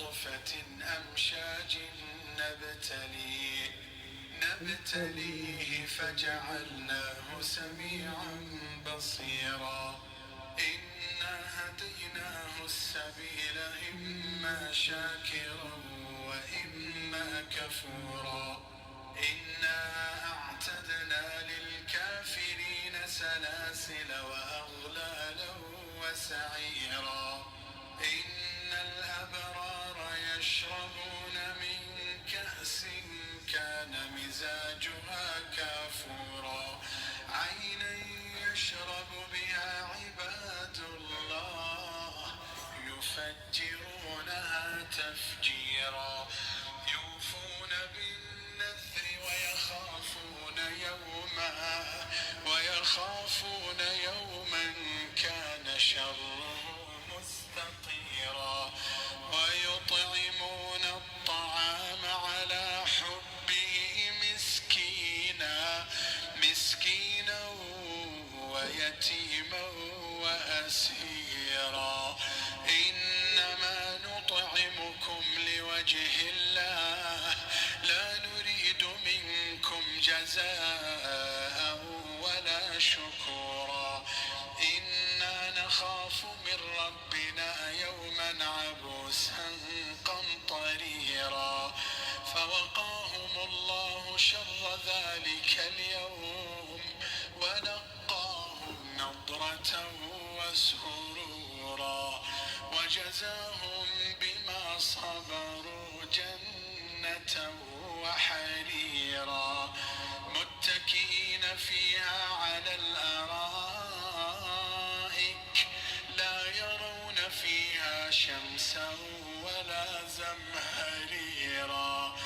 نطفة أمشاج نبتليه فجعلناه سميعا بصيرا إنا هديناه السبيل إما شاكرا وإما كفورا إنا أعتدنا للكافرين سلاسل وأغلالا وسعيرا إن الأبرار يشربون من كأس كان مزاجها كافورا عينا يشرب بها عباد الله يفجرونها تفجيرا يوفون بالنذر ويخافون يوما كان شره مستطيرا ويطعمون الطعام على حبه مسكينا ويتيما وأسيرا إنما نطعمكم لوجه الله لا نريد منكم جزاء ولا شكورا إنا نخاف من ربنا يوما عبوسا قمطريرا فوقاهم الله شر ذلك اليوم ولقاهم نضرة وسرورا وجزاهم بما صبروا جنة وحريرا متكئين فيها على الأرائك لا يرون فيها شمسا ولا زمهريرا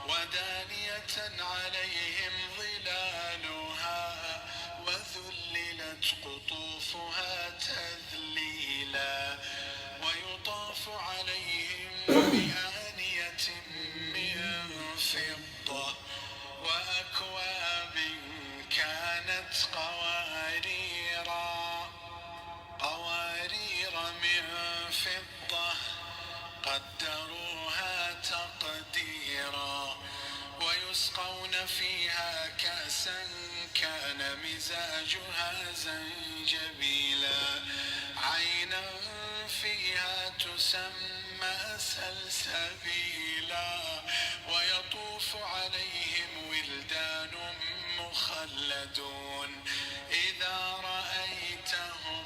ودانية عليهم ظلالها وذللت قطوفها تذليلا ويطاف عليهم بآنية من فضة وأكواب كانت قوارير من فضة قدروها تقديرا ويسقون فيها كأسا كان مزاجها زنجبيلا عينا فيها تسمى سلسبيلا ويطوف عليهم ولدان مخلدون إذا رأيتهم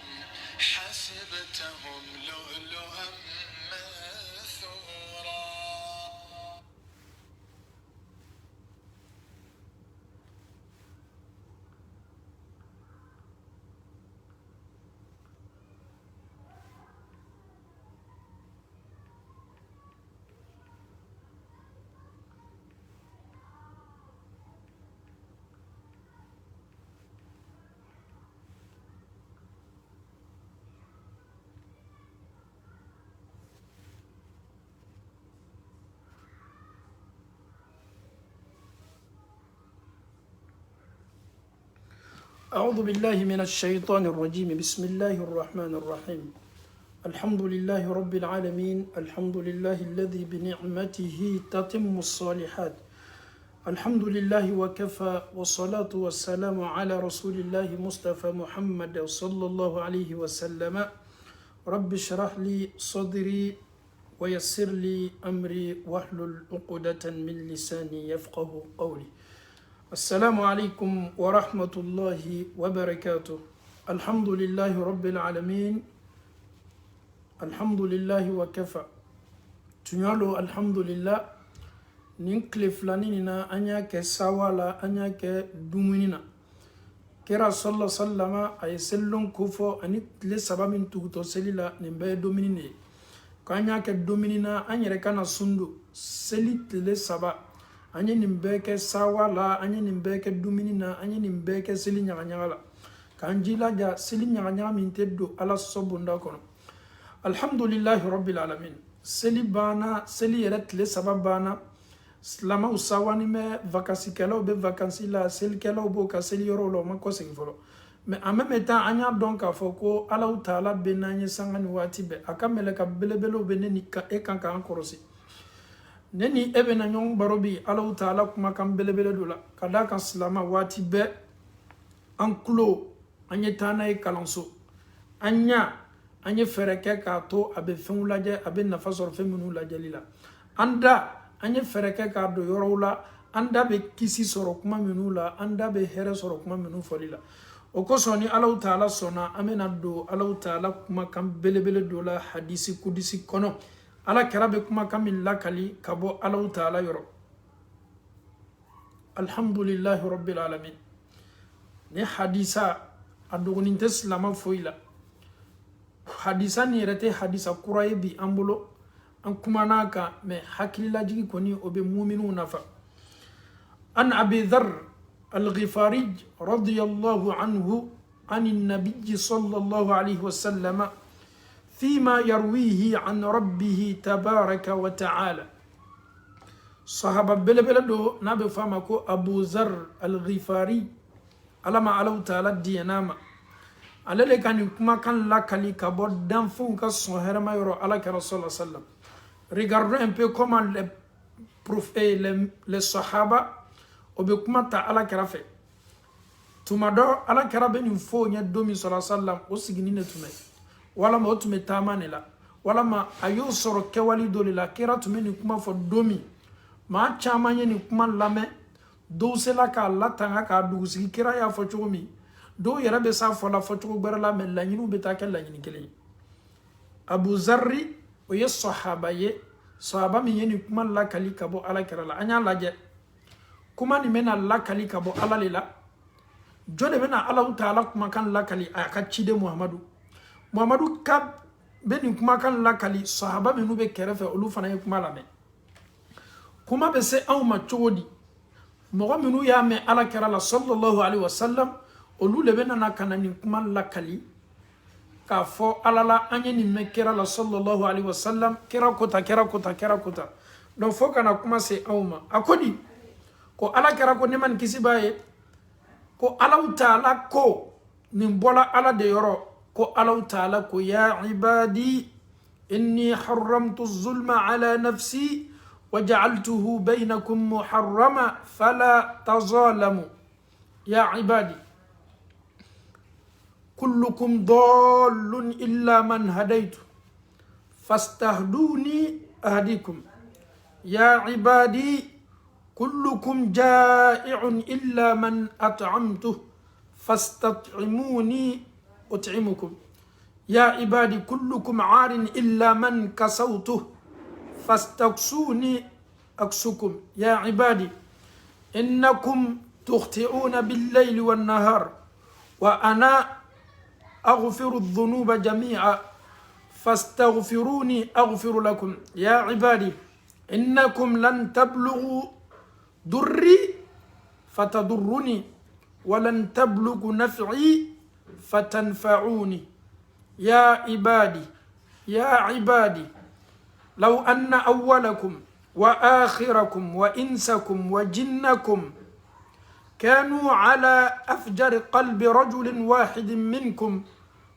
حسبتهم لؤلؤا منثورا. أعوذ بالله من الشيطان الرجيم بسم الله الرحمن الرحيم الحمد لله رب العالمين الحمد لله الذي بنعمته تتم الصالحات الحمد لله وكفى والصلاة والسلام على رسول الله مصطفى محمد صلى الله عليه وسلم رب اشرح لي صدري ويسر لي أمري واحلل عقدة من لساني يفقه قولي السلام عليكم ورحمة الله وبركاته الحمد لله رب العالمين الحمد لله وكفى تنيالو الحمد لله ننكلف لنيننا أنياك سوالا أنياك دوميننا كرا صلى الله عليه وسلم أي سلون كفو أنيك لسبب من تغتو سليلا نمبي دوميني كأنياك دوميننا أنيركنا سندو سليت لسبب anye nimbeke sawa la anye nimbeke dumini na anye nimbeke sili nyanga la kanjila ja sili nyanga mintedo ala sobunda kono alhamdulillahi rabbil alamin sili bana sili yeret le sababana lama usawani me vakansi kala be vakansi la sili kala bo ka sili yoro lo man ko sigi folo mais en même temps anya donc afoko Allah Ta'ala benanye sangani wati be akamele ka belebelo beneni ka ekanka ankorosi neni ebe na nyong barobi Allah Ta'ala kuma kam belebele dola kada kan salama wati be anklo anye tana e kalanso anya anye fereke ka to abe fenulaje abe nafasor feminu lajalila anda anye fereke ka do yorowla anda be kisi soro kuma minula anda be here soro kuma minu folila okosoni Allah Ta'ala sona amena do Allah Ta'ala kuma kam belebele dola hadisi kudisi kono ala karabe kuma kam lakali kabo Allah Ta'ala yoro alhamdulillahi rabbil alamin ne hadisa adogonin teslama foila hadisa ni rete hadisa kuraye bi ambulo an kuma naka me hakila jigi koni obe mu'minu nafa an abi dharr الغفاري رضي الله عنه عن النبي صلى الله عليه وسلم فيما يرويه عن ربه تبارك وتعالى صحابة بلبلدو نبي فامكو أبو ذر الغفاري ألما علو تعالى ديناما على لك أن يكما كان لك لك بود دنفون كالصهر ما يرو على رسول الله صلى الله عليه وسلم regardons un peu comment les sahaba obekuma ta ala karafe tumado ala karabe ni fo nya domi sallallahu alaihi wasallam o sigini ne tume wala ma otume tamane la wala ma ayo soro kewali dolila kira tume ni kuma fo domi ma chama nya ni kuma lame do sela ka latanga ka du sigi kira ya fo chomi do yara be sa fo la fo chogo gbara la men la nyinu be ta kel la nyini kele Abu Zarri o ye sahaba mi yeni kuma la kali kabo ala kira la anya laje kuma ni mena lakali kabo ala lela jode mena Allah Ta'ala kuma kan lakali aka chide Muhammadu ka beni kuma kan lakali sahaba menu be kerefe olu fana ye kuma lame kuma be se aw ma chodi mo menu ya me ala kira la sallallahu alaihi wasallam olu le bena na kanani kuma lakali ka fo alala anye ni me kira la sallallahu alaihi wasallam kira kota do fo kana kuma se aw ma akodi ko ala kera ko neman kisibaye ko Allah Ta'ala ko nimbola ala de yoro ko Allah Ta'ala ko ya ibadi inni haramtu az-zulma ala nafsi waja'altuhu bainakum muharrama fala tazalamu ya ibadi kullukum dallun illa man hadaytu fastahduni ahdikum ya ibadi كلكم جائع إلا من أطعمته فاستطعموني أطعمكم يا عبادي كلكم عار إلا من كسوته فاستكسوني أكسكم يا عبادي إنكم تخطئون بالليل والنهار وأنا أغفر الذنوب جميعا فاستغفروني أغفر لكم يا عبادي إنكم لن تبلغوا ضري فتضرني ولن تبلغ نفعي فتنفعوني يا عبادي لو أن أولكم وآخركم وإنسكم وجنكم كانوا على أفجر قلب رجل واحد منكم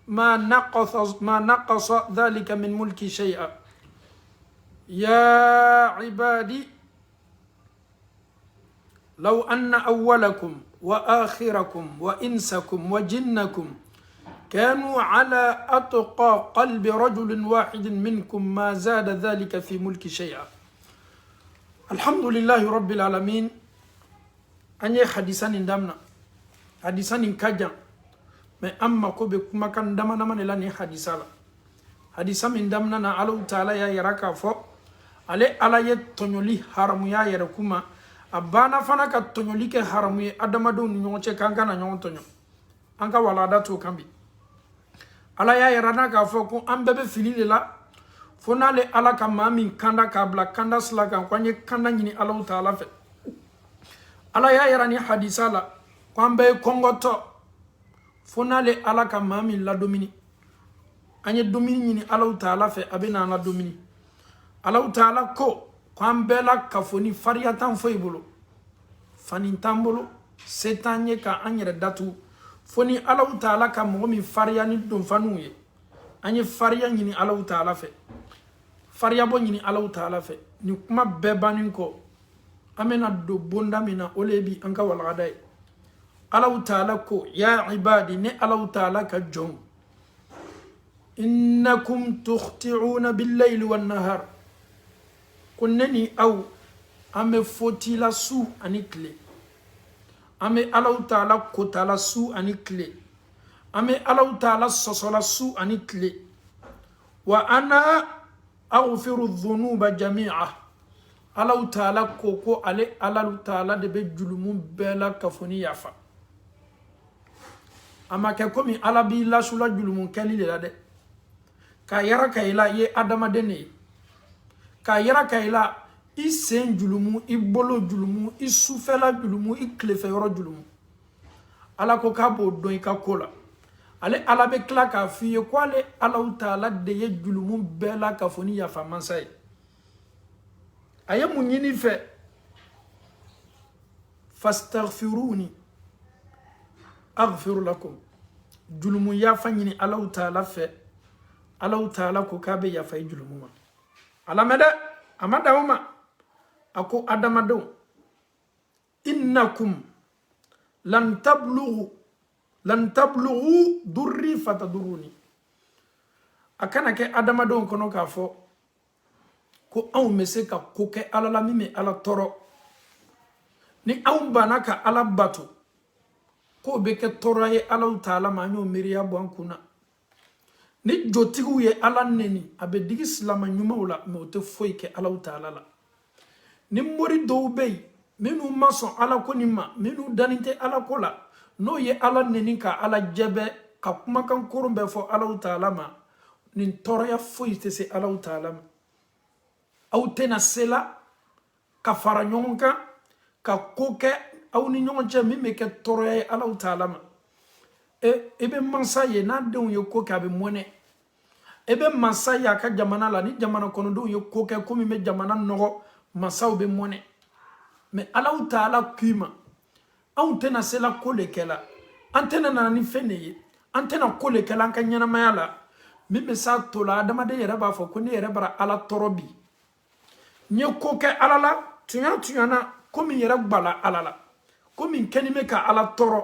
ما نقص ذلك من ملكي شيئا يا عبادي لو أن أولكم وآخركم وإنسكم وجنكم كانوا على أتقى قلب رجل واحد منكم ما زاد ذلك في ملك شيئا الحمد لله رب العالمين أني حديثان دمنا حديثان كجا ما أما كوبك ما كان دمنا من لاني حديثالا حديثان من دمنا على تعالى يا يراكا فوق على يتنولي حرم يا يركما abana fana ka tonyoli ke haramu ye adamado ni nyonche kanka na nyon tonyo anka wala datu kambi ala ya yarana ka fo ko ambebe filile la fonale ala ka mami kanda kabla kanda slaka kwanye kanda nyini Allah Ta'ala fe ala ya yarani hadisala kwambe kongoto fonale ala ka mami la domini anye domini nyini Allah Ta'ala fe abena la domini Allah Ta'ala ko kwambela kafoni fariatan foibolo fanintambolo setanye ka anyere datu foni Allah Ta'ala ka mo mi fariya ni don fanu ye anye fariya nyini Allah Ta'ala fe fariya bo nyini Allah Ta'ala fe ni kuma bebanin ko amena do bonda mina olebi anka walgadai Allah Ta'ala ko ya ibadi ne Allah Ta'ala ka jom innakum tukhti'una bil-layli wan-nahar kunneni aw ame foti la su ani kle ame Allah Ta'ala kota la su ani kle ame Allah Ta'ala sosola su ani kle wa ana aghfiru dhunuba jami'a Allah Ta'ala koko ale Allah Ta'ala de be julumu bela kafoni yafa ama ke komi ala bi la sula julumu kali le la de ka yara kayla ye adama dene ka yara kayla i sen julumu i bolo julumu i sufela julumu i klefe yoro julumu ala ko ka bo don ka kola ale ala be kla ka fiye ko ale Allah Ta'ala de ye julumu bela kafoni yafa mansay aye munyini fe fastaghfiruni aghfir lakum julumu yafa nyini Allah Ta'ala fe Allah Ta'ala ko kabe yafa julumu ma alameda amada uma ako adamado innakum lan tablughu durri fataduruni akana ke adamado kono ka fo ko aw mese ka ko ke ala la mime ala toro ni aw banaka ala batu ko be ke toro ye Allah Ta'ala ma nyo miriya bankuna ni jotigu ye ala neni abe digi silama nyumawla me ote foy ke Allah Ta'ala la ni mori do bey menu maso ala ko ni ma menu daninte ala ko la no ye ala neni ka ala jebe ka kuma kan kurumbe fo Allah Ta'ala ma nin toroya foy te se Allah Ta'ala ma aw tena sela ka fara nyonka ka koke aw ni nyonche mi me ke toroya Allah Ta'ala ma ebe mansa ye na de ye ko ka be mone ebe mansa ya ka jamana la ni jamana kono do ye ko ka ko mi me jamana no mansa be mone mais Allah Ta'ala kuma aw tena sela ko le kela antena na ni feneye antena ko le kela kan nyana mayala mi be sa to la adama de yere ba fo ko ni yere bara ala torobi nye ko ke ala la tunya na ko mi yere gbala ala la ko mi kenime ka ala toro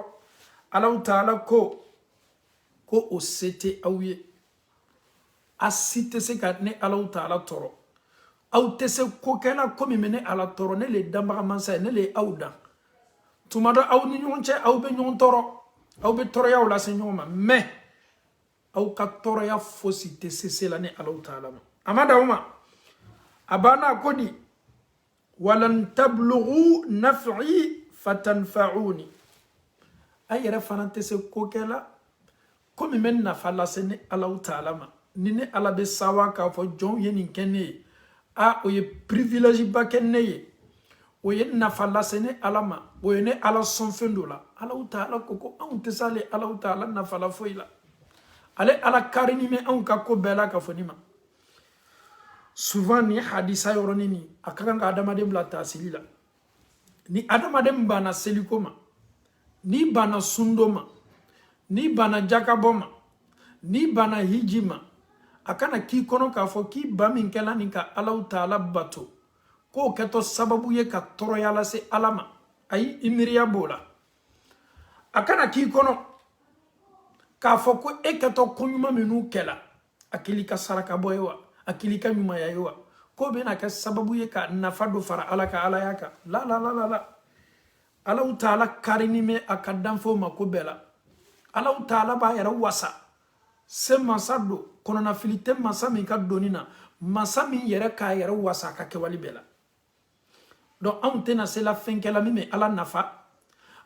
Allah Ta'ala ko o sete awye asite se ka ne Allah Ta'ala toro aw tese ko kena ko mi mene ala toro ne le damba mansa ne le awda tumado aw ni nyonche aw be nyon toro aw be toro ya wala se nyoma me aw ka toro ya fosi tese se la ne Allah Ta'ala amada uma abana kodi walan tablughu naf'i fatanfa'uni ayere fanante se kokela komi men na fala sene Allah Ta'ala ma nine ala be sawa ka fo jon yeni kenne a o ye privilege ba kenne o ye na fala sene alama o ye ne ala son fendola Allah Ta'ala koko on tesale Allah Ta'ala na fala foila ale ala karini me on ka ko bela ka fonima souvent ni hadisa yoronini akanga adamade bla tasilila ni adamade mbana selikoma ni bana sundoma ni bana jakaboma ni bana hijima akana ki kono ka fo ki bamin kala ni ka Allah Ta'ala bato ko keto sababu ye ka toro yala se alama ay imiriya bola akana ki kono ka fo ko eketo kunyuma minu kela akili ka saraka boyewa akili ka nyuma yayewa ko be na ka sababu ye ka nafado fara alaka ala yaka la Allah Ta'ala karini me akadam fo makobela Allah Ta'ala ba yara wasa se masado kono na filite masa min ka donina masa min yara ka yara wasa ka kewali bela donc on tena c'est la fin kala mime ala nafa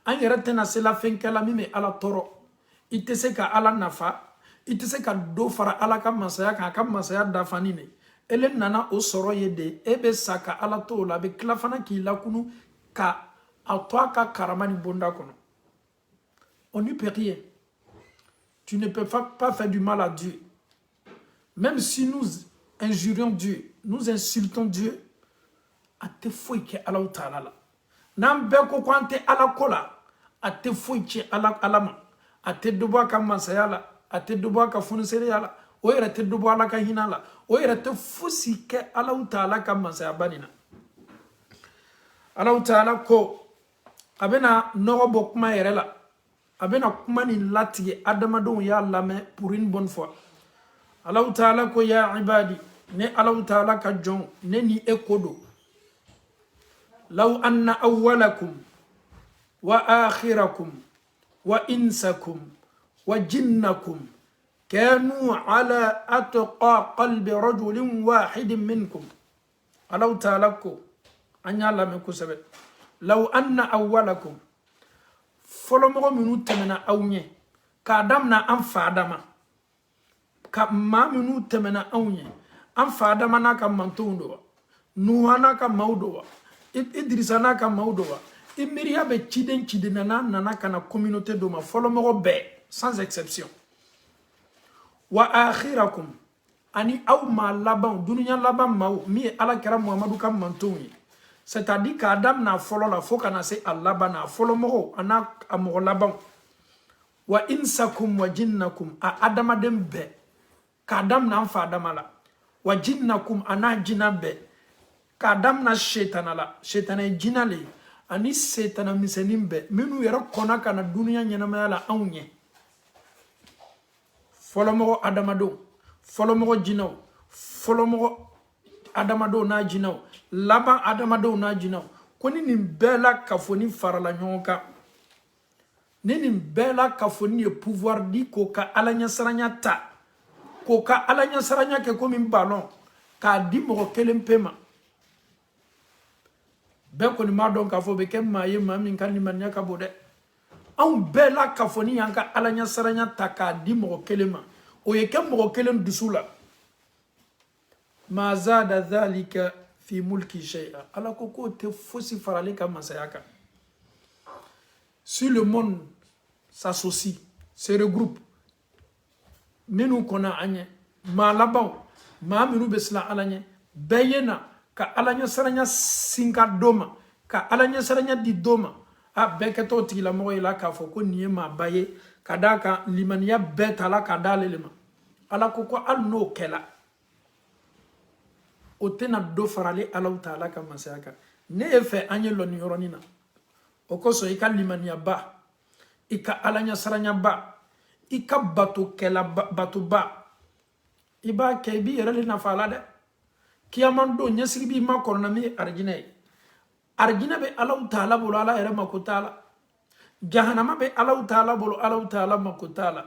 an yara tena c'est la fin kala mime ala toro ite se ka ala nafa ite se ka do fara ala ka masaya dafani ne ele nana o soro yede ebe saka ala to la be klafana ki lakunu ka à toi ka karamani bonda kono. On n'y peut rien. Tu ne peux pas faire du mal à Dieu. Même si nous injurions Dieu, nous insultons Dieu, à te foi que Allah Ta'ala la. Nam beko kwante ala kola, à te foi que Allah alama. a tɛ dɔ bɔ a ka masaya la a tɛ dɔ bɔ a ka funusereya la o yɛrɛ tɛ dɔ bɔ ala ka hinɛ la o yɛrɛ tɛ fosi kɛ Alahu Taala ka masayaba nin na Alahu Taala ko a bɛna nɔgɔ bɔ kuma yɛrɛ la a bɛna kuma nin latigɛ adamadenw y'a lamɛn pour une bonne fois Alahu Taala ko ya ibadi ne Alahu Taala ka jɔn ne ni e ko don law anna awwalakum wa akhirakum wa insakum wa jinnakum كانوا على أتقى قلب رجل واحد منكم Alahu Taala ko an y'a lamɛn kosɛbɛ law anna awwalakum fɔlɔmɔgɔ minnu tɛmɛna aw ɲɛ k'a damina an fa Adama ka maa minnu tɛmɛna anw ɲɛ an fa Adama n'a ka mantonw don wa Nuha n'a ka maaw don wa Idrisa n'a ka maaw don wa i miiriya bɛ ciden na n'a nana ka na communauté dɔ ma fɔlɔmɔgɔ bɛɛ sans exception wa akhirakum ani aw ma laban dunuya laban maaw min ye alakira Muhamadu ka mantonw ye c'est-à-dire k'a damina fɔlɔ la fo kana se a laban na a fɔlɔmɔgɔw a n'a a mɔgɔ laban wa insakum wa jinnakum a adamaden bɛɛ k'a damina an fa Adama la wa jinnakum a n'a jinna bɛɛ k'a damina setana la setana ye jinna le ye ani setana misɛnnin bɛɛ minnu yɛrɛ kɔnna ka na dunuya ɲɛnamaya la anw ɲɛ fɔlɔmɔgɔ adamadenw fɔlɔmɔgɔ jinnaw fɔlɔmɔgɔ adamadenw n'a jinnaw laban adamadenw n'a jinnaw ko ni nin bɛɛ la kafoni farala ɲɔgɔn kan ni nin bɛɛ la kafoni ye pouvoir di k'o ka alaɲɛsiranya ta k'o ka alaɲɛsiranya kɛ komi ballon k'a di mɔgɔ kelen pe ma bɛɛ kɔni m'a dɔn k'a fɔ o bɛ kɛ maa ye maa min ka limaniya ka bon dɛ anw bɛɛ la kafoni y'an ka alaɲɛsiranya ta k'a di mɔgɔ kelen ma o ye kɛ mɔgɔ kelen dusu la ma zada dhalika fi mulki shay'a ala ko k'o tɛ fosi farali ka masaya kan si le monde s'associe se regroupe minnu kɔnna an ɲɛ maa labanw maa minnu bɛ siran ala ɲɛ bɛɛ ye na ka alaɲɛsiranya sinka dɔ ma ka alaɲɛsiranya di dɔ ma a bɛɛ kɛtɔ tigilamɔgɔ ye la k'a fɔ ko nin ye maaba ye ka d'a kan limaniya bɛɛ ta la ka d'ale le ma ala ko ko hali n'o kɛla o tɛna dɔ farali Alahu Taala ka masaya kan ne ye fɛ an ye lɔ nin yɔrɔnin na o kosɔn i ka limaniyaba i ka alaɲɛsiranyaba i ka batoba i b'a kɛ i b'i yɛrɛ le nafa a la dɛ kiyaman don ɲɛsigi b'i ma kɔnɔna min ye arijinɛ ye arijinɛ bɛ Alahu Taala bolo ala yɛrɛ mako t'a la jahanama bɛ Alahu Taala bolo Alahu Taala mako t'a la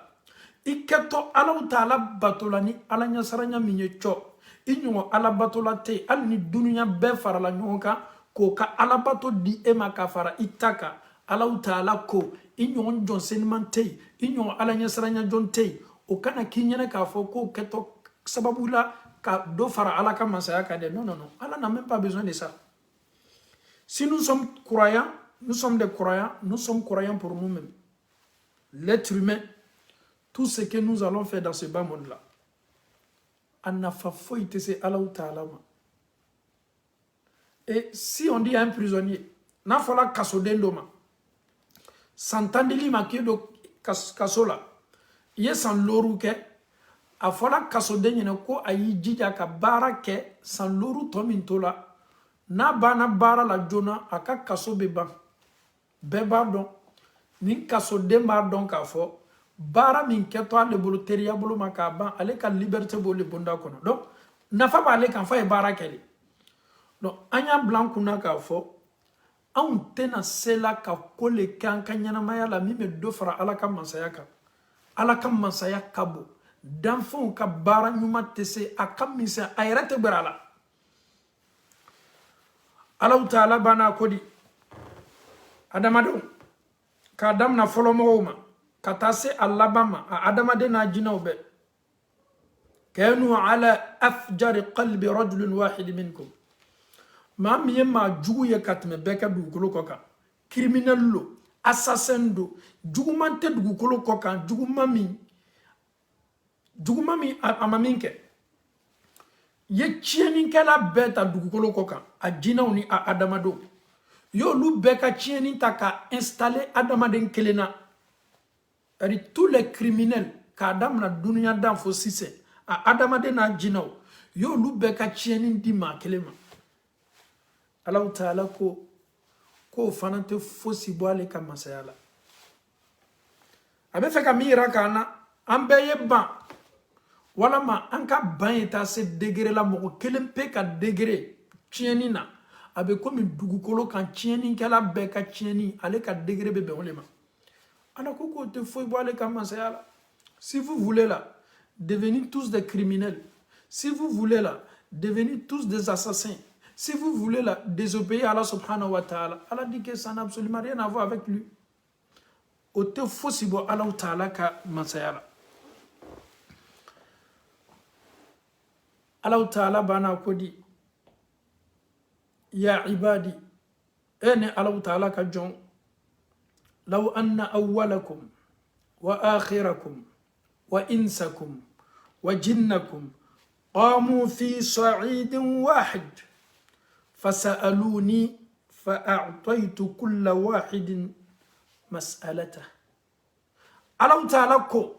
i kɛtɔ Alahu Taala batola ni alaɲɛsiranya min ye cɔ i ɲɔgɔn alabatola tɛ yen hali ni dunuya bɛɛ farala ɲɔgɔn kan k'o ka alabato di e ma ka fara i ta kan Alahu Taala ko i ɲɔgɔn jɔn seniman tɛ yen i ɲɔgɔn alaɲɛsiranya jɔn tɛ yen o kana k'i ɲɛnɛ k'a fɔ k'o kɛtɔ sababu la ka dɔ fara ala ka masaya kan dɛ non non non ala n'a même pas besoin de ça si nous sommes croyants nous sommes des croyants nous sommes croyants pour nous-mêmes l'être humain tout ce que nous allons faire dans ce bas monde là a nafa foyi tɛ se Alahu Taala ma et si on dit à un prisonnier n'a fɔla kasoden dɔ ma san 10 dili ma k'e don kaso la i ye san 6 kɛ a fɔla kasoden ɲɛna ko a y'i jija ka baara kɛ san 6 tɔ min to la n'a banna baara la joona a ka kaso bɛ ban bɛɛ b'a dɔn nin kasoden b'a dɔn k'a fɔ baara min kɛtɔ ale bolo teriya bolo ma k'a ban ale ka liberté b'o le bonda kɔnɔ donc nafa b'ale kan fɔ a ye baara kɛ de donc an y'a bila an kunna k'a fɔ anw tɛna se la ka ko le kɛ an ka ɲɛnamaya la min bɛ dɔ fara ala ka masaya kan ala ka masaya ka bon danfɛnw ka baara ɲuman tɛ se a ka misɛn a yɛrɛ tɛ gbɛrɛ a la Alahu Taala banna ko di adamadenw k'a damina fɔlɔmɔgɔw ma ka taa se a laban ma a adamaden n'a jinɛw bɛɛ kanu ala afjari qalbi rajulin wahid minkum maa min ye maa jugu ye ka tɛmɛ bɛɛ ka dugukolo kɔ kan criminel do assassin do juguman tɛ dugukolo kɔ kan juguman min a ma min kɛ ye tiɲɛnikɛla bɛɛ ta dugukolo kɔ kan a jinɛw ni a adamadenw y'olu bɛɛ ka tiɲɛni ta ka installer adamaden kelen na tous les criminels qu'Adam na dunya dan fo sise a adamade na jinaw yo lu be ka tieni di ma kelema Allah Ta'ala ko fanante fosi boale ka masayala abe fe ka mira kana ambeye ban wala ma anka ban eta se degré la mo kelen pe ka degré tieni na abe komi dugukolo kan tieni kala be ka tieni ale ka degré be olema ana koko te foi boale ka masayala. Si vous voulez là devenir tous des criminels, si vous voulez là devenir tous des assassins, si vous voulez là désobéir à Allah subhanahu wa ta'ala, Allah dit que ça n'a absolument rien à voir avec lui. Ote fosi bo Allah ta'ala ka masayala. Allah ta'ala bana kodi ya ibadi ene Allah ta'ala ka jon law anna awwalakum wa akhirakum وإنسكم وجنكم قاموا في صعيد واحد فسألوني فأعطيت كل واحد مسألته الله تعالى كو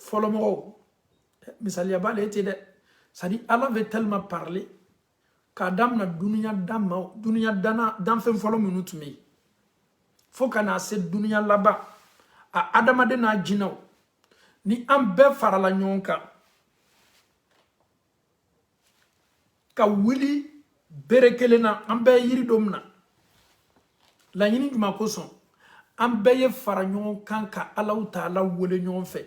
فلمو مثال يبالي تيدا سادي الله veut tellement parler qu'Adam na dunia dana dan fen folo minute me fo kana se dunia laba a Adama de na jinaw ni ambe farala nyonka ka wili berekele na ambe yiri domna la nyini juma koson ambe ye fara nyonka ka Allah Ta'ala wole nyon fe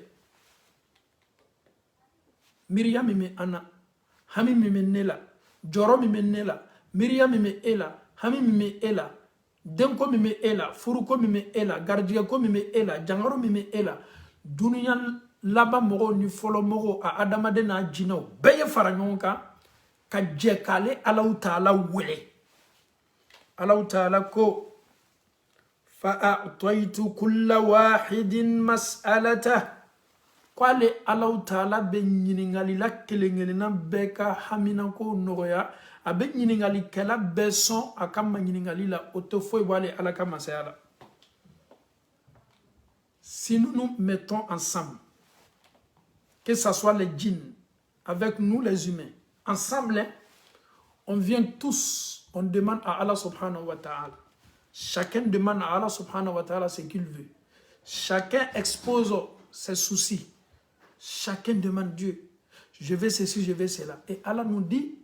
Miriam me ana hami me nela joro me nela Miriam me ela hami me ela denko me ela furuko me ela gardiya ko me ela jangaro me ela dunia laba mogo ni folo mogo a adamade na jinaw beye fara nyonka ka jekale Allah Ta'ala wele Allah Ta'ala ko fa a'taytu kulla wahidin mas'alata kwale Allah Ta'ala be nyiningali la kelengeli na beka hamina ko noya abe nyiningali kala beson akama nyiningali la autofoy wale alaka masayala. Si nous nous mettons ensemble, que ce soit les djinns, avec nous les humains, ensemble, on vient tous, on demande à Allah subhanahu wa ta'ala. Chacun demande à Allah subhanahu wa ta'ala ce qu'il veut. Chacun expose ses soucis. Chacun demande Dieu, je veux ceci, je veux cela. Et Allah nous dit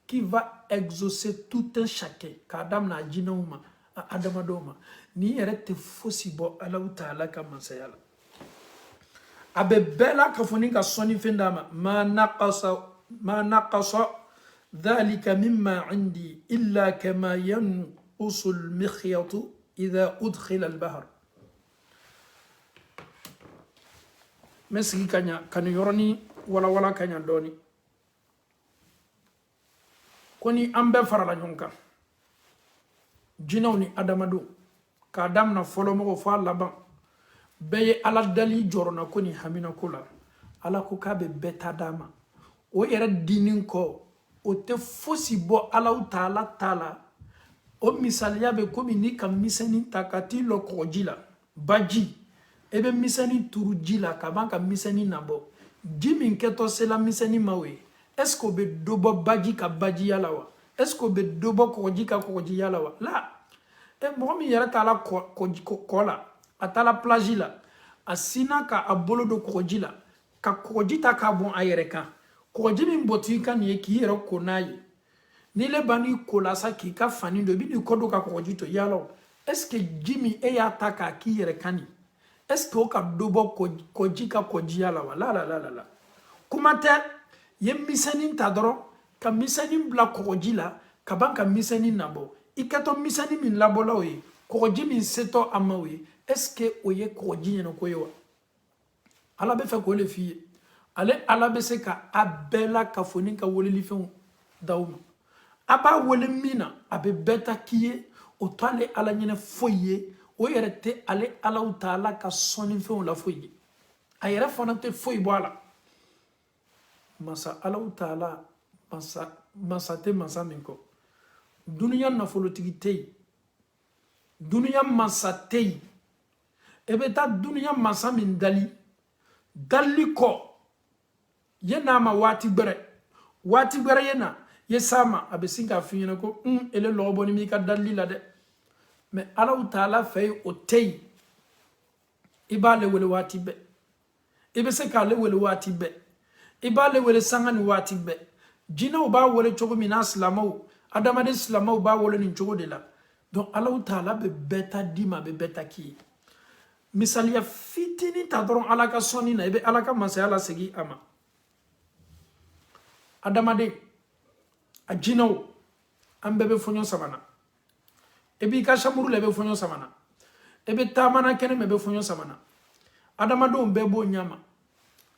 qu'il va exaucer tout un chacun. Qu'Adam na djinnaouma, Adamadoma. Ni erete fosi bo Allah Ta'ala ka masayala abe bela ka foni ka soni fendama ma naqasa dhalika mimma indi illa kama yanqusu al-mikhyatu idha udkhila al-bahr. Mesiki kanya kan yoroni wala kanya doni koni ambe farala nyonka jinaw ni adamado ka Adam na folo mogo fa laban beye ala dali jorona ko ni hamina kula ala ko ka be beta dama o era dinin ko o te fosi bo ala Ta'ala o misaliya be komi ni ka misani takati lo kojila baji ebe misani turujila ka ban ka misani nabo jimin keto sela misani mawe est-ce que be dobo baji ka baji yala wa est-ce que be dobo koji ka koji yala wa la momi yara tala kola atala plage la asina ka abolo do koji la ka koji ta ka bon ayere kan koji min boti kan ye ki yero konaye ni le bani kola sa ki ka fani do bi ni kodo ka koji to yalo est-ce que Jimmy e ya ta ka ki yere kani est-ce que o ka dobo koji ka koji yala wala la kuma te ye misani ta doro ka misani bla koji la ka ban ka misani nabo ikato misani min labola oye koji min seto amawe est-ce que oye koji nyeno koyo ala be fe ko le fi ale ala be se ka abela ka foni ka wole li fe dauma aba wole mina abe beta kiye o tale ala nyene foye o yerete ale ala Ta'ala ka soni fe la foye ayere fonante foye boala masa ala Ta'ala masa minko dunia na folotigi tei dunia masa tei ebeta dunya masa min dali ko yena ma wati gbere yena yesama abesinka finyina ko ele lobo ni mi ka dali la de mais Allah taala fay o tey ibale wele wati be ibe se ka le wele wati be ibale wele sangani wati be jina ba wele chogo mina slamo adama de slamo ba wele ni chogo de la donc Allah taala be beta dima be beta ki misaliya fitini ta doron ala ka soni na ibe ala ka masaya la segi ama adama de a jinaw ambebe fonyo samana ebi ka shamuru lebe fonyo samana ebe tamana kene mebe fonyo samana adama do mbebo nyama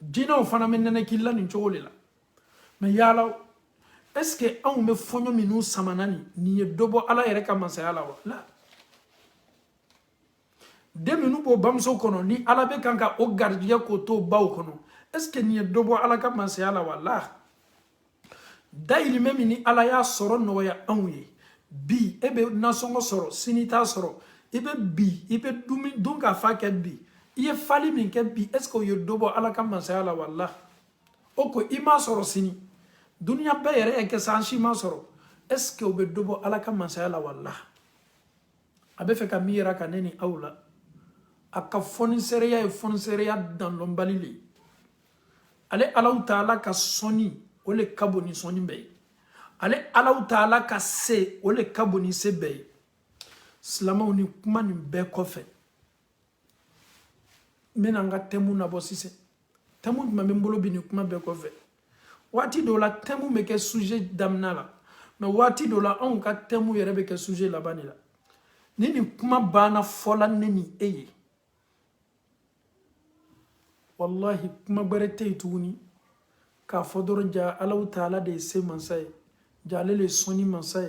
jinaw fana menene killa ni chogolela mais yala est-ce que on me fonyo minu samana ni dobo ala yere ka masaya la wala deminu bo bamso kono ni ala be kanka o gardiya ko to baw kono est-ce que ni dobo ala ka masaya la wala daili memi ni ala ya soro no ya anwe bi ebe nasongo soro sinita soro ibe bi ibe dumi dunga fa ke bi iye fali min ke bi est-ce que yo dobo ala ka masaya la wala oko ima soro sini dunya be yere e ke sanshi ma soro est-ce que obe dobo ala ka masaya la wala abe fe ka mira ka neni awla aka fonisereya e fonisereya dan lombalili ale Allah taala ka soni ole kaboni soni be ale Allah taala ka se ole kaboni se be slama ni kuma ni be kofe menanga temu na bosise temu ma mbolo bi ni kuma be kofe wati do la temu me ke sujet damnala mais wati do la on ka temu yere be ke sujet la banila nini kuma bana fola neni eye wallahi kuma bare teytuni ka fodoro ja Allah taala de se mansay jalele soni mansay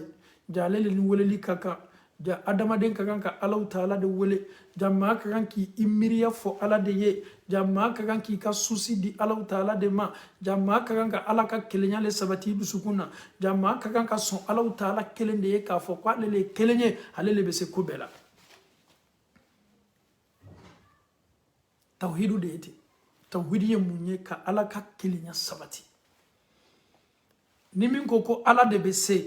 jalele ni weleli kaka ja adama den kakan ka Allah taala de wele jamma kakan ki imiriya fo ala de ye jamma kakan ki ka susi di Allah taala de ma jamma kakan ka ala ka kelenya le sabati dusukuna jamma kakan ka son Allah taala kelende ye ka fo kwa lele kelenye halele be se kubela tawhidu de eti tawhidi ye munye ka ala ka kelenya sabati ni min ko ala de be se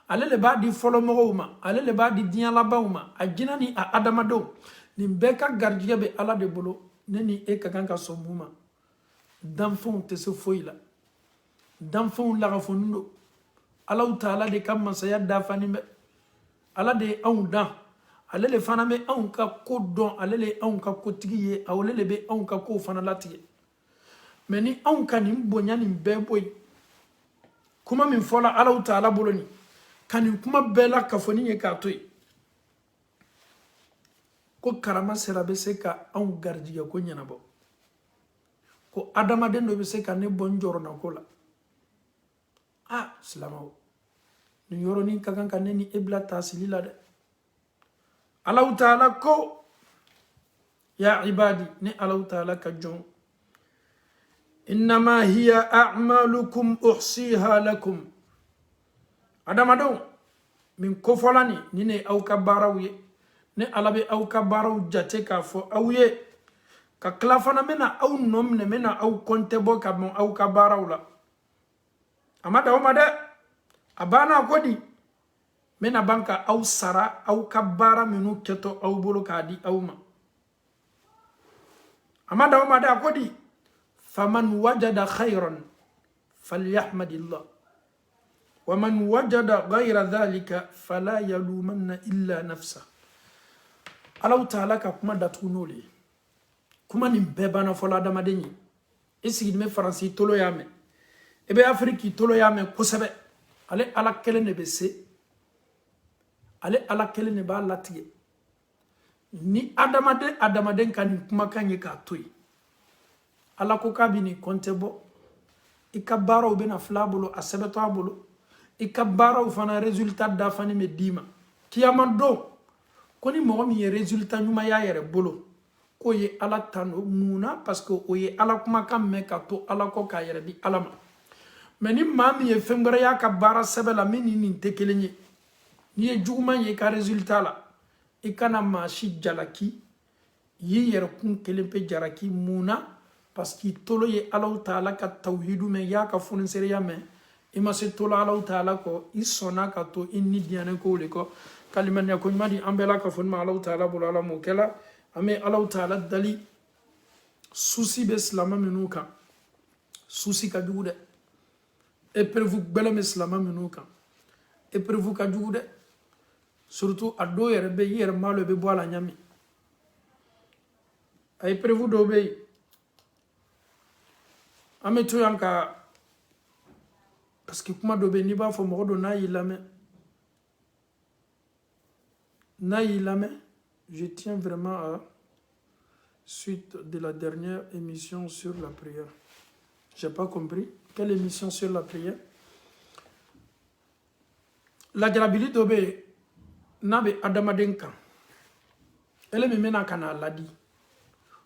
ale le ba di folo mogoma ale le ba di dinya la bauma a jinani a adamado ni beka gardiya be ala de bolo neni e ka kanka somuma danfon te se foila danfon la gafondo Allah taala de kam masaya da fani be ala de on dan ale le fana me on ka ko don ale le on ka ko tigiye awle le be on ka ko fana latiye mais ni on kan ni bonya ni be boy kuma min fola Allah taala bolo ni kanin kuma bela kafoni ye ka toy ko karama sera be se ka an gardiya ko nyana bo ko adama den do be se ka ne bonjoro na ko la slamo ni yoro ni kakan kan ni ibla tasilila de Allah taala ko ya ibadi ni Allah taala ka jon innama hiya a'malukum uhsiha lakum adama don min ko folani ni ne aw ka barawye ne alabe aw ka baraw jate ka fo awye ka klafana mena aw nomne mena aw konte bo ka mon aw ka baraw la amada o made abana kodi mena banka aw sara aw ka bara minu keto aw bolo ka di awma amada o made akodi faman wajada khayran falyahmadillah ومن وجد غير ذلك فلا يلومن إلا نفسه الله تعالى كما داتونولي كما نبيبانا فلا دمدني إسيد مي فرنسي تولو يامي إبي أفريكي تولو يامي كسبة علي على كلمة بسي علي على كلمة بالاتي ni adamaden kan kuma kan ye ka toy ala ko kabini kontebo ikabaro bena flabulo asebeto abulo ikabara ufana resultat da fani me dima kiyamando koni mo mi resultat nyuma ya yere bolo ko ye ala tano muna parce que o ye ala kuma kam me ka to ala ko ka yere di alama meni mami ye fengara ya kabara sebela mini ni tekelenye ni ye juguma ye ka resultat la ikana ma shi jalaki yi yɛrɛ kun kelen pe jaraki mun na parce que tolo ye Alahu Taala ka tawhidu mɛn y'a ka fonisereya mɛn i ma se tolo Alahu Taala kɔ i sɔnna ka to i ni diɲɛnɛ kow de kɔ kalimaniya ko ɲuman di an bɛɛ la ka foni ma Alahu Taala bolo Ala m'o kɛla an bɛ Alahu Taala dali souci bɛ silama minnu kan souci ka jugu dɛ épreuve gbɛlɛn bɛ silama minnu kan épreuve ka jugu dɛ surtout a dɔw yɛrɛ bɛ i yɛrɛ maa lɔ i bɛ bɔ a la ɲami a épreuve dɔw bɛ yen an bɛ to yan ka parce que kuma dɔ bɛ yen n'i b'a fɔ mɔgɔ dɔ n'a y'i lamɛn je tiens vraiment à suite de la dernière émission sur la prière j'ai pas compris quelle émission sur la prière lajarabili dɔ bɛ yen n'a bɛ adamaden kan ele min bɛna ka n'a ladi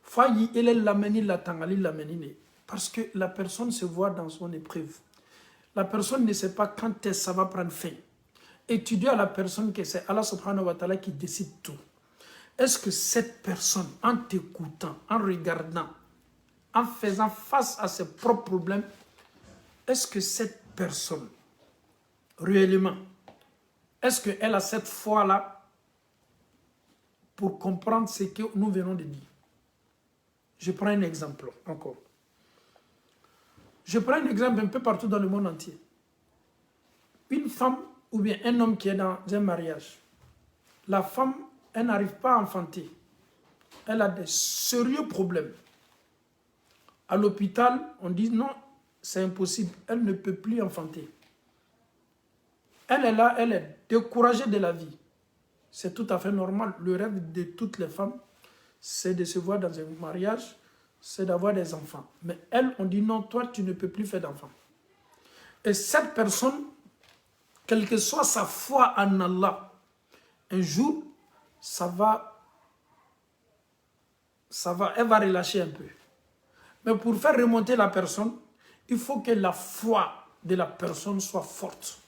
fa yi ele lamɛnni la tangali lamɛnni de parce que la personne se voit dans son épreuve. La personne ne sait pas quand est-ce que ça va prendre fin. Et tu dis à la personne que c'est Allah subhanahu wa ta'ala qui décide tout. Est-ce que cette personne, en t'écoutant, en regardant, en faisant face à ses propres problèmes, est-ce que cette personne, réellement, est-ce qu'elle a cette foi-là pour comprendre ce que nous venons de dire? Je prends un exemple encore. Je prends un exemple un peu partout dans le monde entier. Une femme ou bien un homme qui est dans un mariage, la femme, elle n'arrive pas à enfanter. Elle a des sérieux problèmes. À l'hôpital, on dit non, c'est impossible. Elle ne peut plus enfanter. Elle est là, elle est découragée de la vie. C'est tout à fait normal. Le rêve de toutes les femmes, c'est de se voir dans un mariage, c'est d'avoir des enfants. Mais elle, on dit non, toi, tu ne peux plus faire d'enfants. Et cette personne, quelle que soit sa foi en Allah, un jour, elle va relâcher un peu. Mais pour faire remonter la personne, il faut que la foi de la personne soit forte.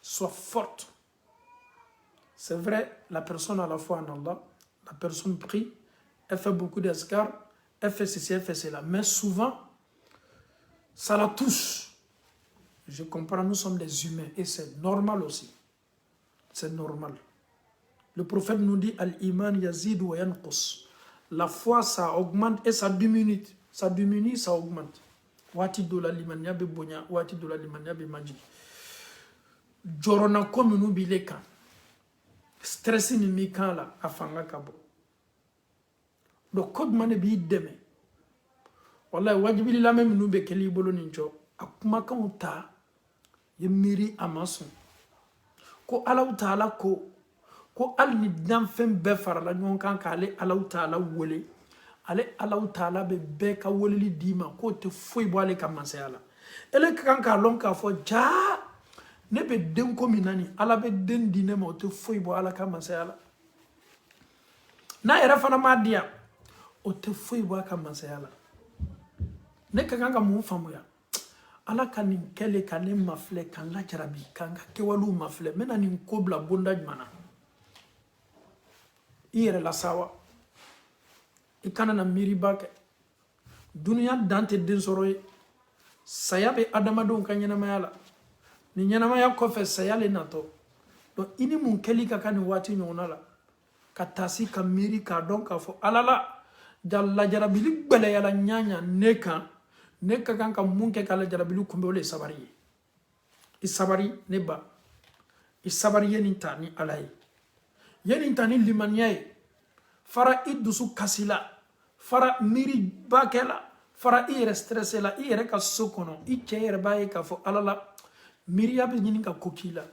Soit forte. C'est vrai, la personne a la foi en Allah, la personne prie, elle fait beaucoup d'escars, elle fait ceci, elle fait cela. Mais souvent, ça la touche. Je comprends, nous sommes des humains et c'est normal aussi. C'est normal. Le prophète nous dit Al-Iman yazid wa yanqus. La foi, ça augmente et ça diminue. Ça diminue, ça augmente. Wati dola limania be bonya, wati dola limania be maji. Jorona komunu bileka. Stress ni mikan la afanga kabo. Donc, quand on est demain, voilà, wajibi la même nous be keli bolo nincho. Akuma kauta yemiri amason. Ko Allah Taala ko al ni dan fem be farala nyon kan ka ale Allah Taala wole. Ale Allah Taala be ka woleli dima ko te foi bo ale ka masala. Ele kan ka lon ka fo ja ne be den ko minani ala be den dine mo te foi bo ala ka masala. Na era fana ma dia o te foi bo ka masala. Ne ka kan ka mu famu ya. Ala ka nin kele ka ne mafle kan la jarabi kan ka kewalu mafle mena nin kobla bonda jmana. Ire la sawa. Ikana na miri bake. Dunia dante den soroye. Saya be adamado kan yana mayala. Ni yana maya kofe saya le nato. Donc ini mun keli ka kan wati nyona la. Ka tasi ka miri ka don ka fo alala jalla jarabili gbele yala nyanya neka kan ka mun ke kala jarabili kumbe ole sabari. Isabari neba. Isabari yenin tani alai. Yenin tani limaniyae. Fara idusu kasila. Fara miri bakela. Fara ire stressé la ire ka sokono. Ike ire baye ka fo alala. Miri yabe nyini ka kokila.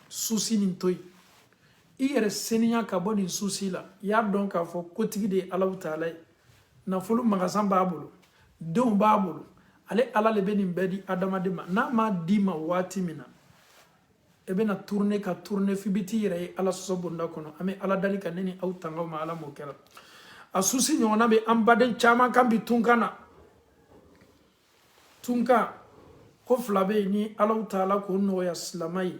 Susi nintoi. Ire seniya ka boni susi la. Ya don ka fo kotigi de Allah Taala. Na fulu magasan babulu. Don babulu. Ale ala le beni mbedi adama dima. Na ma dima wati mina. Ebe na tourne fibiti ire ala sosobunda kono. Ame ala dalika neni au tanga ma ala mokera. Asusi nyona be ambaden chama kambi tunkana. Tunka ko flabe ni Allah Taala ko no ya slamai.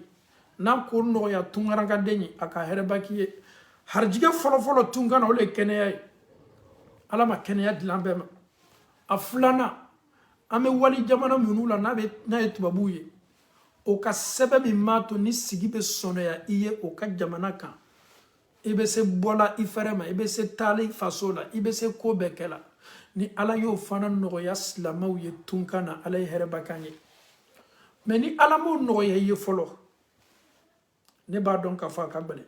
Na ko no ya tungaranga deni aka herbakiye harjige folo tungana ole keneye ala ma keneye dilan bɛɛ ma a filana an bɛ wali jamana minnu la n'a ye tubabuw ye o ka sɛbɛn min m'a to ni sigi bɛ sɔnɔya i ye o ka jamana kan i bɛ se bɔla i fɛrɛ ma i bɛ se taali faso la i bɛ se ko bɛɛ kɛ la ni ala y'o fana nɔgɔya silamɛw ye tunkan na ala ye hɛrɛba kan ye mais ni ala m'o nɔgɔya i ye fɔlɔ ne b'a dɔn k'a fɔ a ka gɛlɛn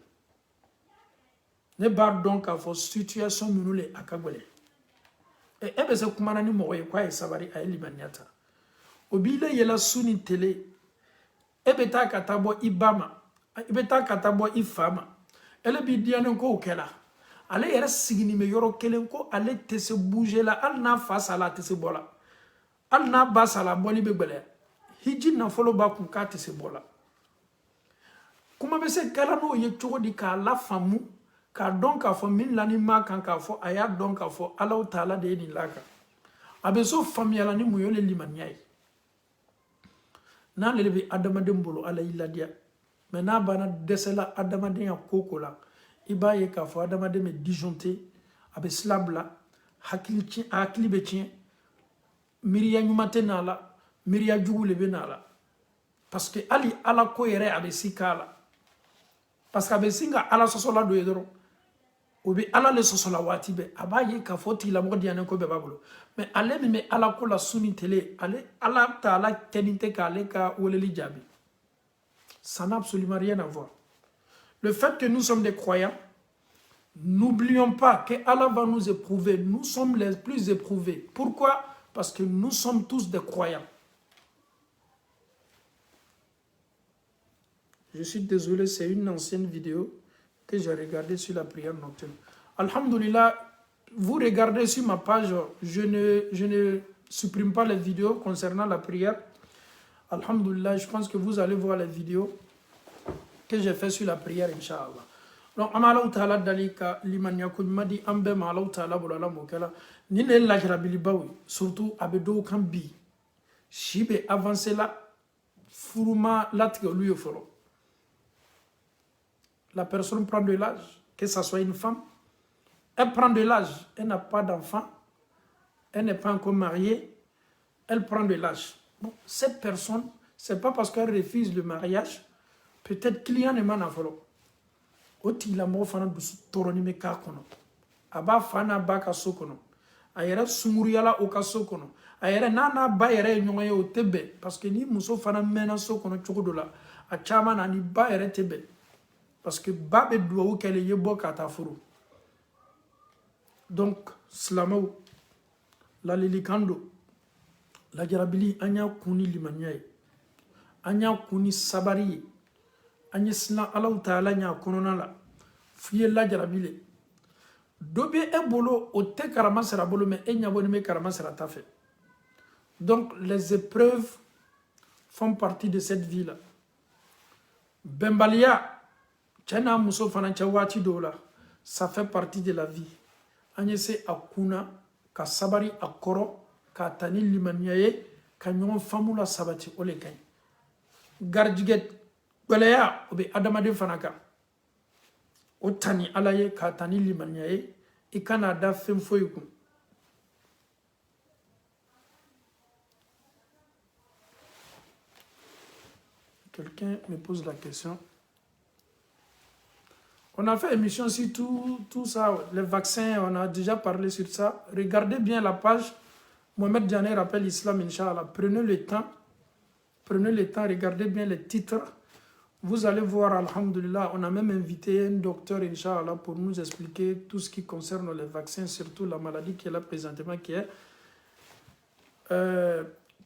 ne b'a dɔn k'a fɔ situation minnu le a ka gɛlɛn e bɛ se kumana ni mɔgɔ ye k'a ye sabari a ye limaniya ta o b'i la yɛlɛ su ni tele e bɛ taa ka taa bɔ i ba ma i bɛ taa ka taa bɔ i fa ma ele b'i diyanen ko o kɛla ale yɛrɛ sigini bɛ yɔrɔ kelen ko ale tɛ se bouger la hali n'a fa sala a tɛ se bɔ la hali n'a ba sala bɔli bɛ gɛlɛya hiji nafolo b'a kun k'a tɛ se bɔ la kuma bɛ se kɛla n'o ye cogo di k'a lafaamu k'a dɔn k'a fɔ min lani ma kan k'a fɔ a y'a dɔn k'a fɔ Alahu Taala de ye nin la kan a bɛ so faamuyala ni mun ye le limaniya ye n'ale de bɛ adamaden bolo ala y'i ladiya mais n'a banna dɛsɛla adamadenya ko ko la i b'a ye k'a fɔ adamaden bɛ disjoncté a bɛ sila bila hakili bɛ tiɲɛ miiriya ɲuman tɛ n'a la miiriya jugu de bɛ n'a la parce que hali ala ko yɛrɛ a bɛ si k'a la parce que a bɛ sin ka ala sɔsɔla dɔ ye dɔrɔn o bɛ ala le sɔsɔla waati bɛɛ a b'a ye k'a fɔ tigilamɔgɔ diyanen ko bɛɛ b'a bolo mais ale min bɛ ala ko la su ni tele ala Taala kɛlen tɛ k'ale ka weleli jaabi ça n'a absolument rien à voir le fait que nous sommes des croyants n'oublions pas que Allah va nous éprouver nous sommes les plus éprouvés pourquoi parce que nous sommes tous des croyants. Je suis désolé, c'est une ancienne vidéo que j'ai regardée sur la prière nocturne. Alhamdulillah, vous regardez sur ma page, je ne supprime pas les vidéos concernant la prière. Alhamdulillah, je pense que vous allez voir les vidéos que j'ai fait sur la prière, Inch'Allah. Donc, Amalaw Ta'ala Dalika, Limania Koumadi, Ambe Malaw Ta'ala Bolala Mokela, Nile Lajrabili Bawi, surtout Abedo Kambi, Shibe avancé là, Furuma Latke lui folo. La personne prend de l'âge, que ce soit une femme, elle prend de l'âge, elle n'a pas d'enfant, elle n'est pas encore mariée, elle prend de l'âge. Bon, cette personne, ce n'est pas parce qu'elle refuse le mariage, peut-être qu'il y a un man à follow. Oti la mo fana dusu toroni me ka kono aba fana ba ka so kono ayere sumuriyala o ka so kono ayere nana ba yere nyonga yo tebe parce que ni muso fana mena so kono chogo la a chama na ni ba yere tebe parce que ba be duwa kele yebo ka ta furu donc slamo la lilikando la jarabili anya kuni limanyai anya kuni sabari anya sina Allahu Taala nya konona la fiye la jarabile dobe e bolo o te karama sera bolo mais e nyaboni me karama sera ta fait. Donc les épreuves font partie de cette vie là bembalia chana muso fana chawati dola ça fait partie de la vie anya se akuna ka sabari akoro ka tani limanyaye ka nyon famula sabati ole kay garjiget Gweleya obe adamade fanaka otani alaye katani limanyaye ikana da femfoyiku. Quelqu'un me pose la question. On a fait émission sur tout ça, les vaccins, on a déjà parlé sur ça. Regardez bien la page. Mohamed Diané rappelle l'islam, Inch'Allah. Prenez le temps, regardez bien les titres. Vous allez voir, alhamdulillah, on a même invité un docteur, Inch'Allah, pour nous expliquer tout ce qui concerne les vaccins, surtout la maladie qui est là présentement, qui est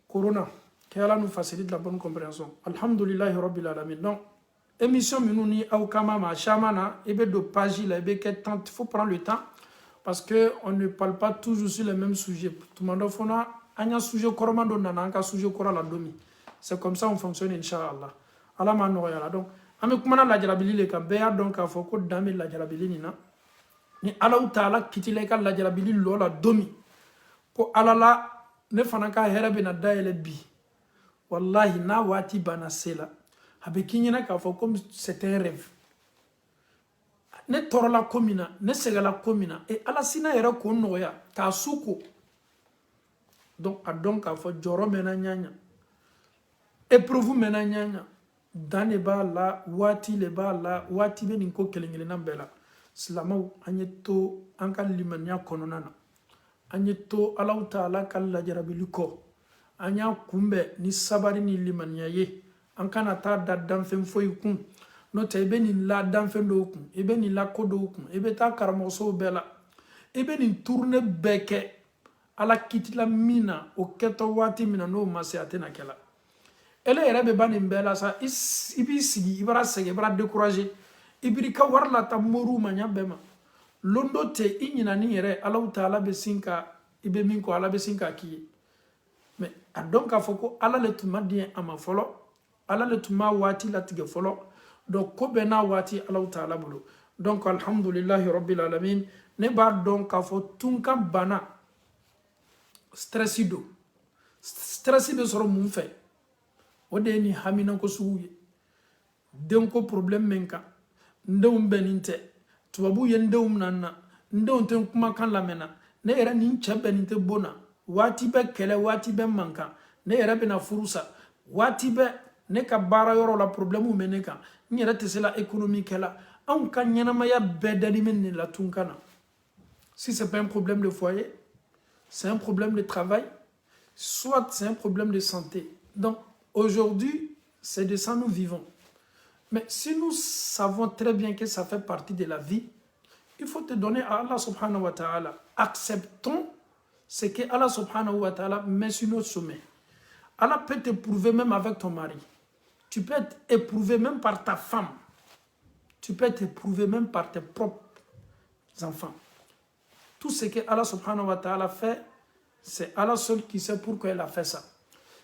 Corona. qu'Allah nous facilite la bonne compréhension. Alhamdulillah Rabbil Alamin. Donc, émission Minouni Aoukama Ma Shamana, ebe de page là, ebe il faut prendre le temps parce qu'on ne parle pas toujours sur les mêmes sujets. Tout le monde a un sujet coromando nana, un sujet corala domi. C'est comme ça on fonctionne, Inch'Allah. Allah m'a noyé là. Donc, ame kumana la jarabili le ka beya donc a foko dame la jarabili nina. Ni Allah Ta'ala kitile ka la jarabili lola domi. Ko Allah la ne fanaka herebe na daele bi. Wallahi na wati bana sela. Habe kinyana ka foko comme c'est un rêve. ne tɔɔrɔla ko min na ne sɛgɛla ko min na et ala sina yɛrɛ k'o nɔgɔya k'a su ko donc a dɔn k'a fɔ jɔrɔ mɛna ɲaɲa épreuve mɛna ɲaɲa dan de b'a la waati de b'a la waati bɛ nin ko kelen kelenna bɛɛ la silamɛw an ye to an ka limaniya kɔnɔna na an ye to Alahu Taala ka lajarabili kɔ an y'a kunbɛn ni sabari ni limaniya ye an kana taa da danfɛn foyi kun n'o tɛ i bɛ nin la danfɛn dɔw kun i bɛ nin la ko dɔw kun i bɛ taa karamɔgɔsow bɛɛ la i bɛ nin tourner bɛɛ kɛ ala kitila min na o kɛtɔ waati min na n'o ma se a tɛna kɛ la ele yɛrɛ bɛ ba nin bɛɛ la sa i b'i sigi i b'a sɛgɛn i b'a décourager i b'i ka wari lata moriw ma ɲa bɛɛ ma lon dɔ tɛ i ɲinani yɛrɛ Alahu Taala bɛ sin ka i bɛ min kɔ ala bɛ sin k'a k'i ye mais a dɔn k'a fɔ ko ala le tun ma di a ma fɔlɔ ala le tun ma waati latigɛ fɔlɔ donc ko bɛɛ n'a waati Alahu Taala bolo donc alhamdulillahi rabbil alamin ne b'a dɔn k'a fɔ tunkan bana stress do stress bɛ sɔrɔ mun fɛ o de ye nin haminako sugu ye denko problème min kan n denw bɛ nin tɛ tubabu ye n denw minɛ n na n denw tɛ n kumakan lamɛnna ne yɛrɛ ni n cɛ bɛ nin tɛ bon na waati bɛ kɛlɛ waati bɛ mankan ne yɛrɛ bɛna furu sa waati bɛ ne ka baara yɔrɔ la problème bɛ ne kan n yɛrɛ tɛ se la économie kɛla anw ka ɲɛnamaya bɛɛ dalen bɛ nin la tunkan na si c'est pas un problème de foyer c'est un problème de travail soit c'est un problème de santé donc aujourd'hui c'est de ça nous vivons mais si nous savons très bien que ça fait partie de la vie il faut te donner à Allah subhanahu wa ta'ala acceptons ce que Allah subhanahu wa ta'ala met sur notre chemin. Allah peut t'éprouver même avec ton mari. Tu peux être éprouvé même par ta femme. Tu peux être éprouvé même par tes propres enfants. Tout ce que Allah subhanahu wa ta'ala fait, c'est Allah seul qui sait pourquoi il a fait ça.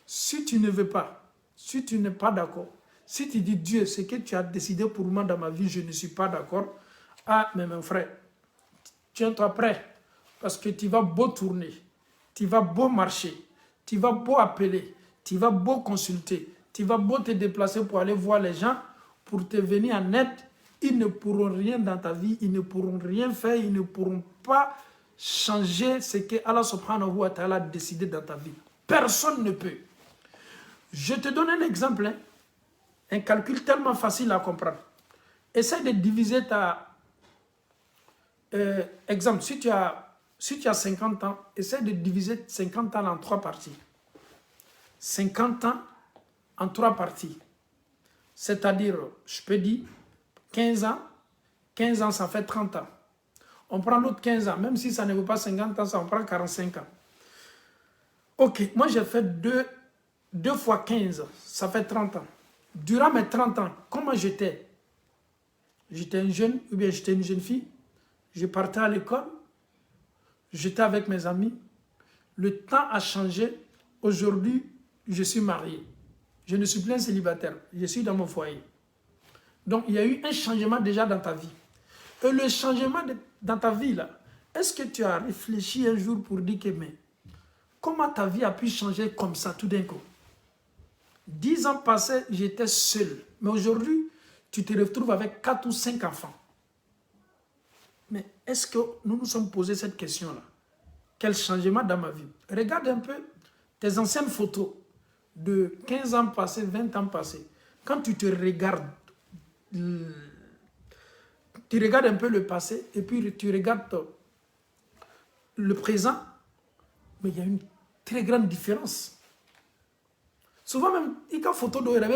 Si tu ne veux pas, si tu n'es pas d'accord, si tu dis Dieu, ce que tu as décidé pour moi dans ma vie, je ne suis pas d'accord, ah, mais mon frère, tiens-toi prêt. Parce que tu vas beau tourner, tu vas beau marcher, tu vas beau appeler, tu vas beau consulter, tu vas beau te déplacer pour aller voir les gens, pour te venir en aide, ils ne pourront rien dans ta vie, ils ne pourront rien faire, ils ne pourront pas changer ce que Allah subhanahu wa ta'ala a décidé dans ta vie. Personne ne peut. Je te donne un exemple, hein, un calcul tellement facile à comprendre. Essaie de diviser ta... exemple, si tu as 50 ans, essaie de diviser 50 ans en 3 parties. 50 ans en 3 parties. C'est-à-dire, je peux dire, 15 ans. 15 ans, ça fait 30 ans. On prend l'autre 15 ans, même si ça ne vaut pas 50 ans, ça on prend 45 ans. Ok, moi j'ai fait 2 fois 15, ça fait 30 ans. Durant mes 30 ans, comment j'étais? J'étais un jeune, ou bien j'étais une jeune fille. Je partais à l'école. J'étais avec mes amis. Le temps a changé. Aujourd'hui, je suis marié. Je ne suis plus un célibataire. Je suis dans mon foyer. Donc, il y a eu un changement déjà dans ta vie. Et le changement dans ta vie, là, est-ce que tu as réfléchi un jour pour dire que, mais, comment ta vie a pu changer comme ça tout d'un coup? 10 ans passés, j'étais seul. Mais aujourd'hui, tu te retrouves avec 4 ou 5 enfants. Mais est-ce que nous nous sommes posé cette question-là? Quel changement dans ma vie? Regarde un peu tes anciennes photos de 15 ans passés, 20 ans passés. Quand tu te regardes, tu regardes un peu le passé et puis tu regardes le présent, mais il y a une très grande différence. Souvent même, il y a une photo de là.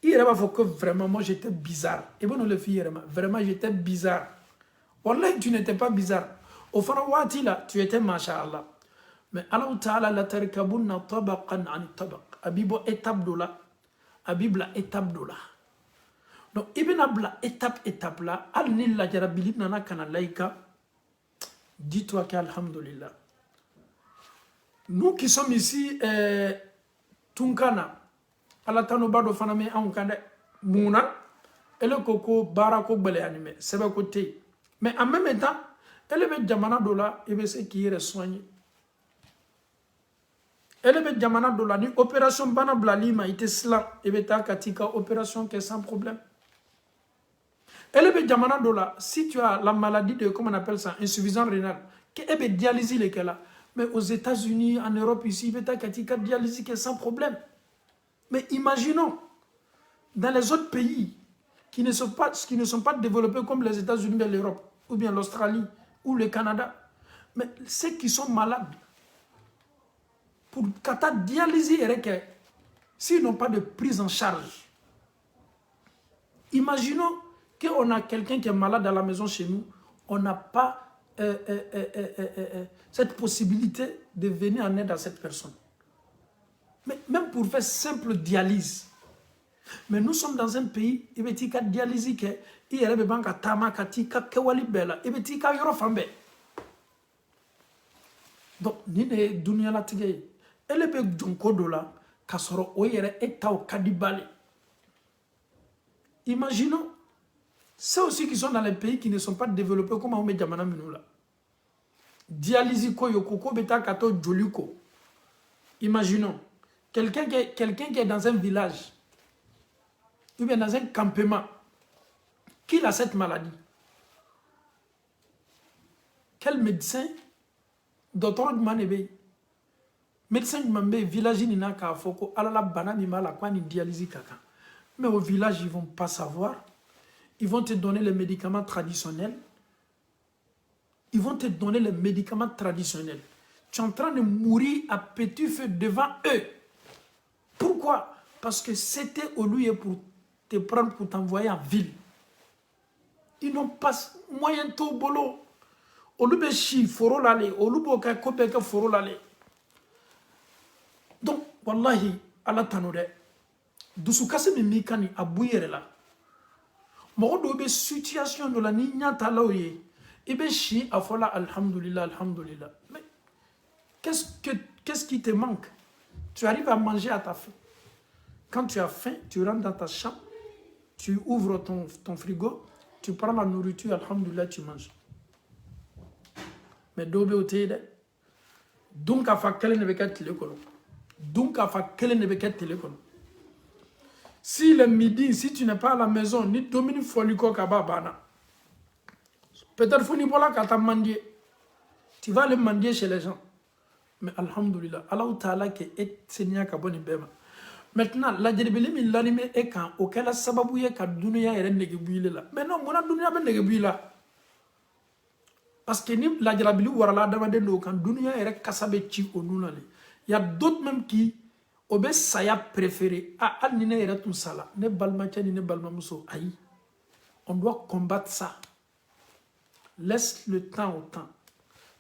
Il va dire que vraiment, moi j'étais bizarre. Et bon, le filles, vraiment j'étais bizarre. Wallah, tu n'étais pas bizarre. Au fond, tu étais masha'Allah. Mais Allah Ta'ala la tarkabunna tabaqan an tabaq. Abibo étape de là. Abibla étape de là. Donc, Ibn Abla étape là. Al-Nilla jarabili nana kana laïka. Dis-toi qu'alhamdulillah. Nous qui sommes ici, Tunkana, ala tano bado fana me an kande muna ele koko barako gbele anime sebe côté mais en même temps ele be jamana dola e be se ki soigner ele be jamana dola ni opération bana blalima ite sla e be ta katika opération que sans problème Elle est jamana dola. Si tu as la maladie de, comment on appelle ça, insuffisance rénale, qu'elle est dialyse les là. Mais aux États-Unis, en Europe, ici, il y a dialyse qui est sans problème. Mais imaginons, dans les autres pays qui ne sont pas développés comme les États-Unis, mais l'Europe, ou bien l'Australie, ou le Canada, mais ceux qui sont malades, pour kata dialyse, s'ils n'ont pas de prise en charge, imaginons qu'on a quelqu'un qui est malade à la maison chez nous, on n'a pas cette possibilité de venir en aide à cette personne. Mais même pour faire simple dialyse. Mais nous sommes dans un pays, il y a une dialyse qui est, il y a une banque à Tamaka, il y a une donc, ni ne dunia la tige. Elle est jonko dola, kasoro oyere eta o kadibale. Imaginons, ceux aussi qui sont dans les pays qui ne sont pas développés comme on met Jamana Minoula. Dialyse ko yokoko beta kato joliko. Imaginons, quelqu'un qui est dans un village, ou bien dans un campement, qui a cette maladie. Quel médecin, docteur Manebe, médecin Manebe, village nina ka foko, alala banani mala kwa ni dialyse kaka. Mais au village, ils ne vont pas savoir. Ils vont te donner les médicaments traditionnels. Ils vont te donner les médicaments traditionnels. Tu es en train de mourir à petit feu devant eux. Pourquoi? Parce que c'était au lieu pour te prendre pour t'envoyer en ville. Ils n'ont pas moyen de bolo. Au lieu de chi, foro lale. Au lieu de kopeka foro lale. Donc, wallahi, Allah tanore. Dusukase mimikani abuyere la. Mogo be situation de la niña talaoye. Ibe chi afola alhamdulillah, alhamdulillah. Mais qu'est-ce qui te manque? Tu arrives à manger à ta faim. Quand tu as faim, tu rentres dans ta chambre, tu ouvres ton frigo, tu prends la nourriture, alhamdulillah, tu manges. Mais dobe otede. Donc afa kele ne beka telekono. Donc afa kele ne beka telekono. Si le midi, si tu n'es pas à la maison, ni domini foliko kababana. Peut-être faut ni bola kata mendier. Tu vas aller mendier chez les gens. Mais alhamdulillah, Allah Ta'ala qui est Seigneur kaboni bema. Maintenant, la djebeli min l'anime est quand auquel la sababouye ka dunia est negebuile là. Mais non, mon dunia ben negebuile là. Parce que ni la djebeli warala demande no quand dunia est kasabe chi onunale. Il y a d'autres même qui Obe saya préféré à Al-Nine et tout ça ne balmatia ni ne balmamuso aïe. On doit combattre ça. Laisse le temps au temps.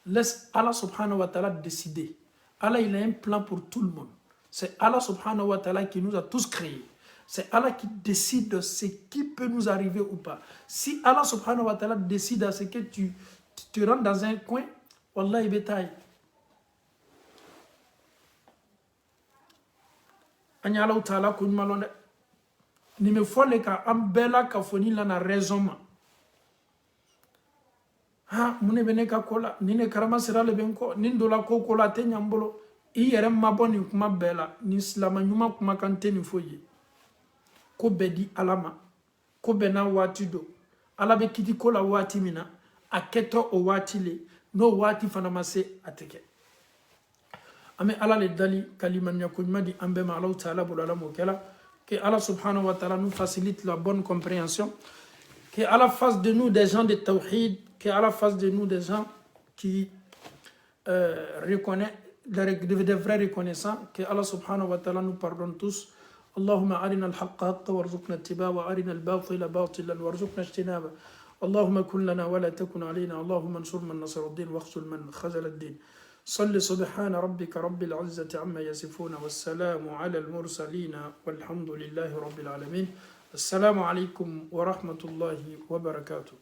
Laisse Allah subhanahu wa ta'ala décider. Allah il a un plan pour tout le monde. C'est Allah subhanahu wa ta'ala qui nous a tous créés. C'est Allah qui décide de ce qui peut nous arriver ou pas. Si Allah subhanahu wa ta'ala décide à ce que tu rentres dans un coin, wallah il bétaille. Anyala utala kun malonde ni me fole ka ambela ka foni la na raisonnement ha mune bene ka kola ni ne karama sira le benko ni ndola ko kola te nyambolo i yere maboni kuma bela ni islama nyuma kuma kante ni foye ko bedi alama ko bena wati do ala be kiti kola wati mina aketo o wati le no wati fanamase ateke Ame Allah le dali kalimanya kunyadi ambema Allah Ta'ala bulala mokela que Allah subhanahu wa ta'ala nous facilite la bonne compréhension que Allah fasse de nous des gens de tawhid que Allah fasse de nous des gens qui reconnaissent des vrais reconnaissants que Allah subhanahu wa ta'ala nous pardonne tous اللهم أرنا الحق حقا وارزقنا اتباعه وأرنا الباطل باطلا وارزقنا اجتنابه اللهم كن لنا ولا تكن علينا اللهم انصر من نصر الدين واخذل من خذل الدين صل سبحان ربك رب العزة عما يصفون والسلام على المرسلين والحمد لله رب العالمين السلام عليكم ورحمة الله وبركاته